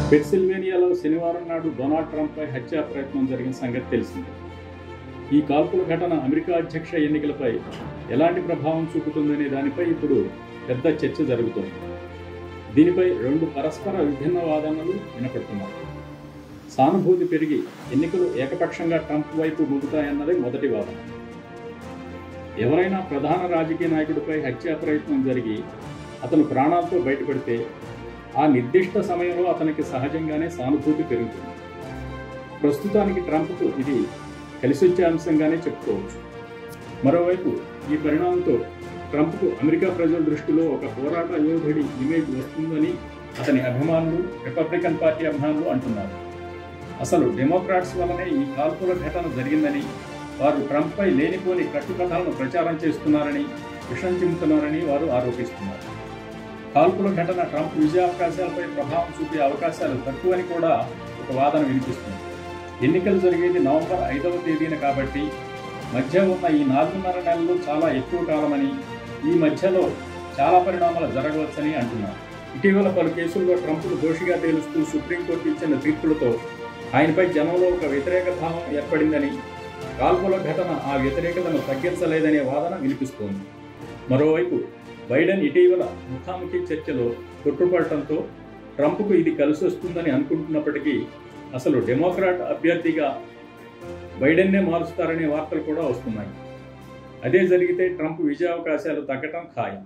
పెన్సిల్వేనియాలో శనివారం నాడు డొనాల్డ్ ట్రంప్పై హత్యా ప్రయత్నం జరిగిన సంగతి తెలిసిందే. ఈ కాల్పుల ఘటన అమెరికా అధ్యక్ష ఎన్నికలపై ఎలాంటి ప్రభావం చూపుతుందనే దానిపై ఇప్పుడు పెద్ద చర్చ జరుగుతోంది. దీనిపై రెండు పరస్పర విభిన్న వాదనలు వినపడుతున్నాయి. సానుభూతి పెరిగి ఎన్నికలు ఏకపక్షంగా ట్రంప్ వైపు మొగుతాయన్నది మొదటి వాదన. ఎవరైనా ప్రధాన రాజకీయ నాయకుడిపై హత్యా ప్రయత్నం జరిగి అతను ప్రాణాలతో బయటపడితే ఆ నిర్దిష్ట సమయంలో అతనికి సహజంగానే సానుభూతి పెరుగుతుంది. ప్రస్తుతానికి ట్రంప్కు ఇది కలిసొచ్చే అంశంగానే చెప్పుకోవచ్చు. మరోవైపు ఈ పరిణామంతో ట్రంప్కు అమెరికా ప్రజల దృష్టిలో ఒక పోరాట యోధుడి ఇమేజ్ వస్తుందని అతని అభిమానులు, రిపబ్లికన్ పార్టీ అభిమానులు అంటున్నారు. అసలు డెమోక్రాట్స్ వల్లనే ఈ కాల్పుల ఘటన జరిగిందని, వారు ట్రంప్పై లేనిపోని కట్టుకథలను ప్రచారం చేస్తున్నారని, విషం చిమ్ముతున్నారని వారు ఆరోపిస్తున్నారు. కాల్పుల ఘటన ట్రంప్ విజయావకాశాలపై ప్రభావం చూపే అవకాశాలు తక్కువని కూడా ఒక వాదన వినిపిస్తుంది. ఎన్నికలు జరిగేది నవంబర్ 5వ తేదీన కాబట్టి మధ్య ఉన్న ఈ 4.5 నెలలు చాలా ఎక్కువ కాలమని, ఈ మధ్యలో చాలా పరిణామాలు జరగవచ్చని అంటున్నారు. ఇటీవల పలు కేసుల్లో ట్రంప్ను దోషిగా తేలుస్తూ సుప్రీంకోర్టు ఇచ్చిన తీర్పులతో ఆయనపై జనంలో ఒక వ్యతిరేక భావం ఏర్పడిందని, కాల్పుల ఘటన ఆ వ్యతిరేకతను తగ్గించలేదనే వాదన వినిపిస్తోంది. మరోవైపు బైడెన్ ఇటీవల ముఖాముఖి చర్చలో తొట్టుపడటంతో ట్రంప్కు ఇది కలిసొస్తుందని అనుకుంటున్నప్పటికీ అసలు డెమోక్రాట్ అభ్యర్థిగా బైడెన్నే మారుస్తారనే వార్తలు కూడా వస్తున్నాయి. అదే జరిగితే ట్రంప్ విజయావకాశాలు తగ్గటం ఖాయం.